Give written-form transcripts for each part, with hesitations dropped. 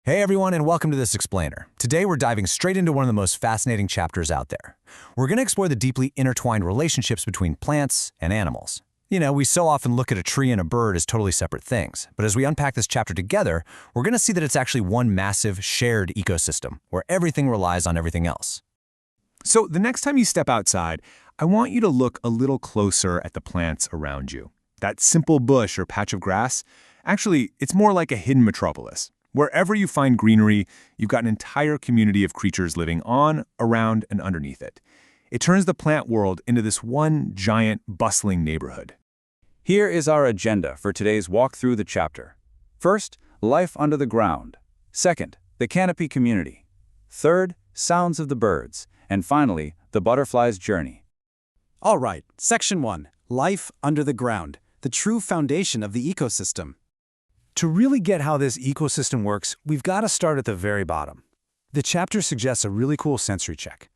Hey everyone, and welcome to this explainer. Today we're diving straight into one of the most fascinating chapters out there. We're going to explore the deeply intertwined relationships between plants and animals. We so often look at a tree and a bird as totally separate things, but as we unpack this chapter together, we're going to see that it's actually one massive, shared ecosystem, where everything relies on everything else. So the next time you step outside, I want you to look a little closer at the plants around you. That simple bush or patch of grass, actually, it's more like a hidden metropolis. Wherever you find greenery, you've got an entire community of creatures living on, around, and underneath it. It turns the plant world into this one giant, bustling neighborhood. Here is our agenda for today's walk through the chapter. First, life under the ground. Second, the canopy community. Third, sounds of the birds. And finally, the butterfly's journey. All right, Section 1, Life Under the Ground, the true foundation of the ecosystem. To really get how this ecosystem works, we've got to start at the very bottom. The chapter suggests a really cool sensory check.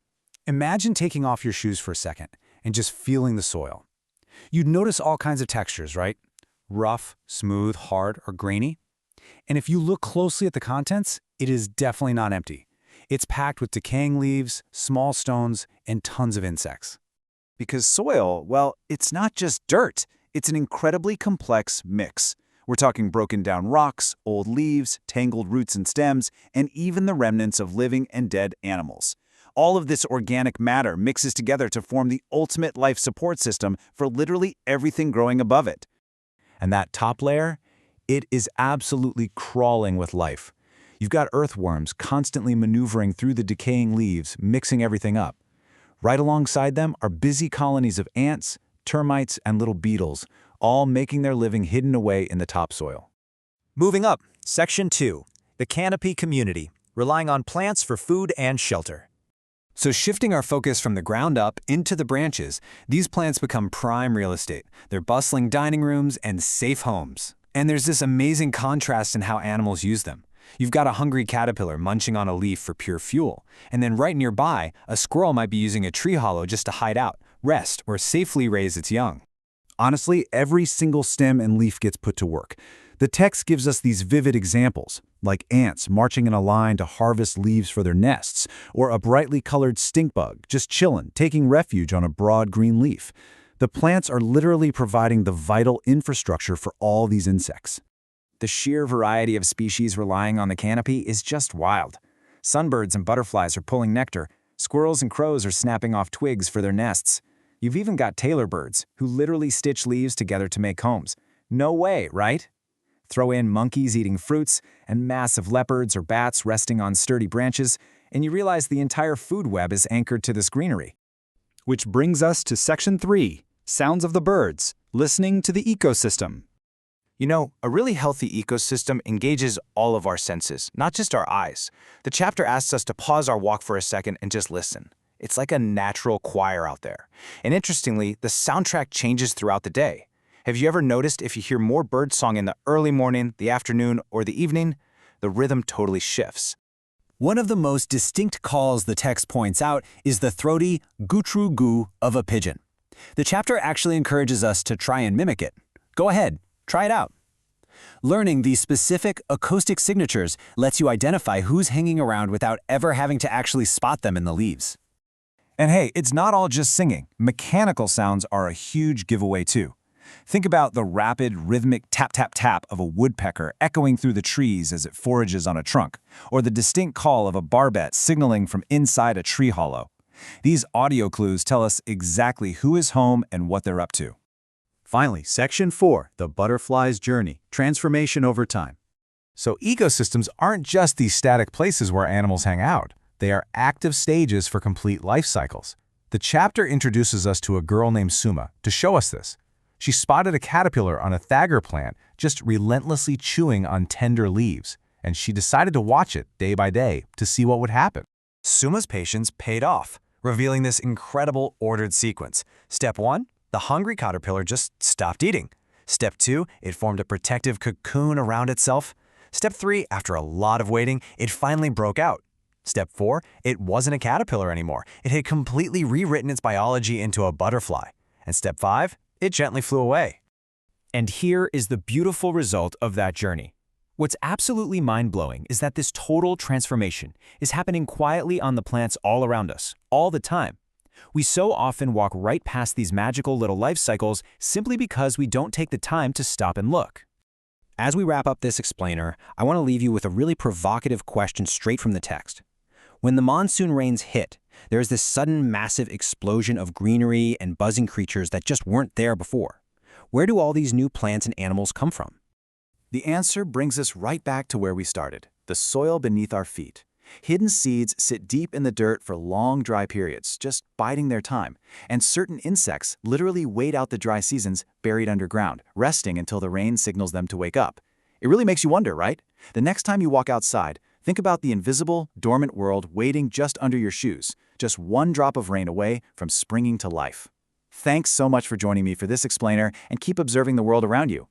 Imagine taking off your shoes for a second and just feeling the soil. You'd notice all kinds of textures, right? Rough, smooth, hard, or grainy. And if you look closely at the contents, it is definitely not empty. It's packed with decaying leaves, small stones, and tons of insects. Because soil, well, it's not just dirt. It's an incredibly complex mix. We're talking broken down rocks, old leaves, tangled roots and stems, and even the remnants of living and dead animals. All of this organic matter mixes together to form the ultimate life support system for literally everything growing above it. And that top layer, it is absolutely crawling with life. You've got earthworms constantly maneuvering through the decaying leaves, mixing everything up. Right alongside them are busy colonies of ants, termites, and little beetles, all making their living hidden away in the topsoil. Moving up, Section 2, the canopy community, relying on plants for food and shelter. So shifting our focus from the ground up into the branches, these plants become prime real estate. They're bustling dining rooms and safe homes. And there's this amazing contrast in how animals use them. You've got a hungry caterpillar munching on a leaf for pure fuel, and then right nearby, a squirrel might be using a tree hollow just to hide out, rest, or safely raise its young. Honestly, every single stem and leaf gets put to work. The text gives us these vivid examples, like ants marching in a line to harvest leaves for their nests, or a brightly colored stink bug just chillin', taking refuge on a broad green leaf. The plants are literally providing the vital infrastructure for all these insects. The sheer variety of species relying on the canopy is just wild. Sunbirds and butterflies are pulling nectar. Squirrels and crows are snapping off twigs for their nests. You've even got tailor birds, who literally stitch leaves together to make homes. No way, right? Throw in monkeys eating fruits, and massive leopards or bats resting on sturdy branches, and you realize the entire food web is anchored to this greenery. Which brings us to Section 3, Sounds of the Birds, Listening to the Ecosystem. A really healthy ecosystem engages all of our senses, not just our eyes. The chapter asks us to pause our walk for a second and just listen. It's like a natural choir out there. And interestingly, the soundtrack changes throughout the day. Have you ever noticed if you hear more birdsong in the early morning, the afternoon, or the evening, the rhythm totally shifts? One of the most distinct calls the text points out is the throaty goo-troo-goo of a pigeon. The chapter actually encourages us to try and mimic it. Go ahead, try it out. Learning these specific acoustic signatures lets you identify who's hanging around without ever having to actually spot them in the leaves. And hey, it's not all just singing. Mechanical sounds are a huge giveaway too. Think about the rapid, rhythmic tap-tap-tap of a woodpecker echoing through the trees as it forages on a trunk, or the distinct call of a barbet signaling from inside a tree hollow. These audio clues tell us exactly who is home and what they're up to. Finally, Section 4, The Butterfly's Journey, Transformation Over Time. So ecosystems aren't just these static places where animals hang out. They are active stages for complete life cycles. The chapter introduces us to a girl named Suma to show us this. She spotted a caterpillar on a thagar plant just relentlessly chewing on tender leaves, and she decided to watch it day by day to see what would happen. Suma's patience paid off, revealing this incredible ordered sequence. Step 1, the hungry caterpillar just stopped eating. Step 2, it formed a protective cocoon around itself. Step 3, after a lot of waiting, it finally broke out. Step 4, it wasn't a caterpillar anymore. It had completely rewritten its biology into a butterfly. And Step 5, it gently flew away. And here is the beautiful result of that journey. What's absolutely mind-blowing is that this total transformation is happening quietly on the plants all around us, all the time. We so often walk right past these magical little life cycles simply because we don't take the time to stop and look. As we wrap up this explainer, I want to leave you with a really provocative question straight from the text. When the monsoon rains hit, there is this sudden massive explosion of greenery and buzzing creatures that just weren't there before. Where do all these new plants and animals come from? The answer brings us right back to where we started, the soil beneath our feet. Hidden seeds sit deep in the dirt for long dry periods, just biding their time. And certain insects literally wait out the dry seasons buried underground, resting until the rain signals them to wake up. It really makes you wonder, right? The next time you walk outside, think about the invisible, dormant world waiting just under your shoes, just one drop of rain away from springing to life. Thanks so much for joining me for this explainer, and keep observing the world around you.